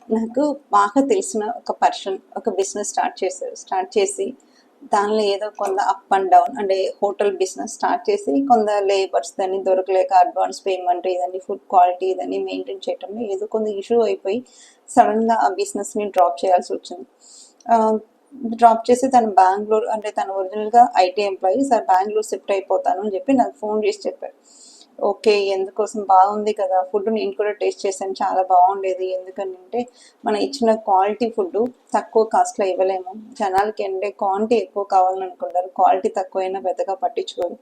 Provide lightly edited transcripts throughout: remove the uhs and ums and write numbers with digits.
నాకు బాగా తెలిసిన ఒక పర్సన్ ఒక బిజినెస్ స్టార్ట్ చేశారు. స్టార్ట్ చేసి దానిలో ఏదో కొంత అప్ అండ్ డౌన్ అంటే హోటల్ బిజినెస్ స్టార్ట్ చేసి కొంత లేబర్స్ దాన్ని దొరకలేక అడ్వాన్స్ పేమెంట్ ఇదని ఫుడ్ క్వాలిటీ ఇదని మెయింటైన్ చేయటంలో ఏదో కొంత ఇష్యూ అయిపోయి సడన్గా ఆ బిజినెస్ని డ్రాప్ చేయాల్సి వచ్చింది. డ్రాప్ చేసి తను బెంగళూరు అంటే తను ఒరిజినల్గా IT employee, sir Bengaluru shift అయిపోతాను అని చెప్పి నాకు ఫోన్ చేసి చెప్పారు. ఓకే, ఎందుకోసం బాగుంది కదా ఫుడ్, నేను కూడా టేస్ట్ చేశాను, చాలా బాగుండేది. ఎందుకంటే మనం ఇచ్చిన క్వాలిటీ ఫుడ్ తక్కువ కాస్ట్లో ఇవ్వలేము. జనాలకి అంటే క్వాంటిటీ ఎక్కువ కావాలని అనుకుంటారు, క్వాలిటీ తక్కువైనా పెద్దగా పట్టించుకోరు.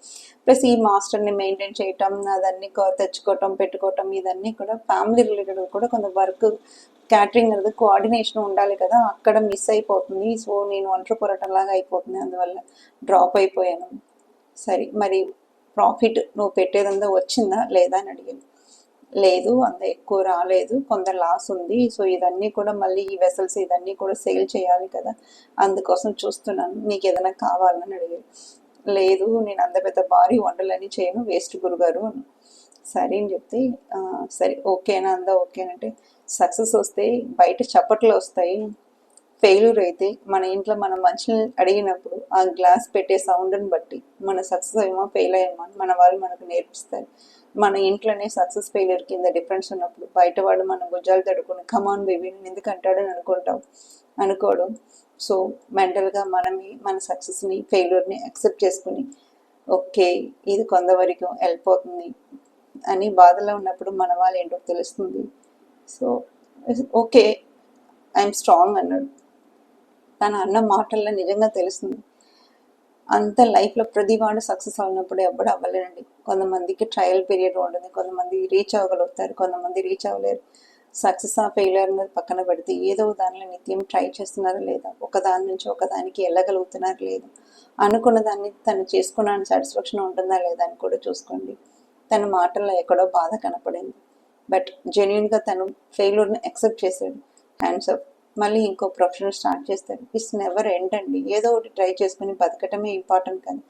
ప్లస్ ఈ మాస్టర్ని మెయింటైన్ చేయటం, అదన్నీ తెచ్చుకోవటం పెట్టుకోవటం ఇదన్నీ కూడా ఫ్యామిలీ రిలేటెడ్ కూడా కొంత వర్క్ క్యాటరింగ్ అనేది కోఆర్డినేషన్ ఉండాలి కదా, అక్కడ మిస్ అయిపోతుంది. సో నేను ఒంటరి పోరాటంలాగా అయిపోతుంది, అందువల్ల డ్రాప్ అయిపోయాను. సరే మరి ప్రాఫిట్ నువ్వు పెట్టేదంతా వచ్చిందా లేదా అని అడిగాను. లేదు, అంత ఎక్కువ రాలేదు, కొంత లాస్ ఉంది. సో ఇదన్నీ కూడా మళ్ళీ ఈ వెసల్స్ ఇదన్నీ కూడా సేల్ చేయాలి కదా, అందుకోసం చూస్తున్నాను, నీకు ఏదైనా కావాలని అడిగాను. లేదు, నేను అంత పెద్ద భారీ వంటలని చేయను, వేస్ట్ గురుగారు అని. సరే అని చెప్తే సరే ఓకేనా, అందా ఓకేనంటే సక్సెస్ వస్తే బయట చప్పట్లు వస్తాయి, ఫెయిల్యూర్ అయితే మన ఇంట్లో మనం మంచిని అడిగినప్పుడు ఆ గ్లాస్ పెట్టే సౌండ్ని బట్టి మన సక్సెస్ అయ్యామో ఫెయిల్ అయ్యామో మన వాళ్ళు మనకు నేర్పిస్తారు. మన ఇంట్లోనే సక్సెస్ ఫెయిల్యూర్ కింద డిఫరెన్స్ ఉన్నప్పుడు బయట వాడు మన భుజాలు తడుకుని కమాన్ బేబీ నేను ఎందుకు అంటాడని అనుకోవడం. సో మెంటల్గా మనమే మన సక్సెస్ని ఫెయిల్యూర్ని యాక్సెప్ట్ చేసుకుని ఓకే ఇది కొంతవరకు హెల్ప్ అవుతుంది అని బాధలో ఉన్నప్పుడు మన వాళ్ళు ఏంటో తెలుస్తుంది. సో ఓకే ఐఎమ్ స్ట్రాంగ్ అన్నాడు. తను అన్న మాటల్లో నిజంగా తెలుస్తుంది. అంత లైఫ్లో ప్రతి వాడు సక్సెస్ అవునప్పుడు ఎప్పుడు అవ్వలేరండి. కొంతమందికి ట్రయల్ పీరియడ్ ఉంటుంది, కొంతమంది రీచ్ అవ్వగలుగుతారు, కొంతమంది రీచ్ అవ్వలేరు. సక్సెస్ ఆ ఫెయిలియర్ అనేది పక్కన పెడితే ఏదో దానిలో నిత్యం ట్రై చేస్తున్నారా లేదా, ఒకదాని నుంచి ఒకదానికి వెళ్ళగలుగుతున్నారా లేదా, అనుకున్న దాన్ని తను చేసుకున్న సాటిస్ఫాక్షన్ ఉంటుందా లేదా అని కూడా చూసుకోండి. తన మాటల్లో ఎక్కడో బాధ కనపడింది, బట్ జెన్యున్గా తను ఫెయిల్యూర్ని యాక్సెప్ట్ చేశాడు. Hands up. మళ్ళీ ఇంకో ప్రొఫెషన్ స్టార్ట్ చేస్తాడు. ఇట్స్ నెవర్ ఎండ్ అండి, ఏదో ఒకటి ట్రై చేసుకుని బతకటమే ఇంపార్టెంట్ కదా.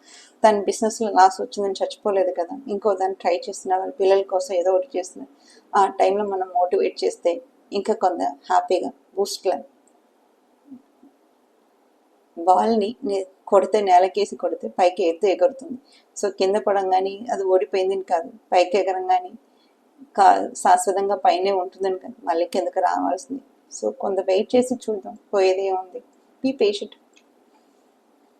తన బిజినెస్లో లాస్ వచ్చిందని చచ్చిపోలేదు కదా, ఇంకో దాన్ని ట్రై చేస్తున్నాడు, వాళ్ళ పిల్లల కోసం ఏదో ఒకటి చేస్తున్నాడు. ఆ టైంలో మనం మోటివేట్ చేస్తే ఇంకా కొంత హ్యాపీగా బూస్ట్లా బాల్ని కొడితే నేలకేసి కొడితే పైకి ఎగురుతుంది. సో కింద పడంగానే అది ఓడిపోయిందని కాదు, పైకి ఎగరంగానే శాశ్వతంగా పైనే ఉంటుందని కాదు, మళ్ళీ కిందకి రావాల్సింది. సో కొంత వెయిట్ చేసి చూద్దాం, పోయేది ఏముంది. Be patient.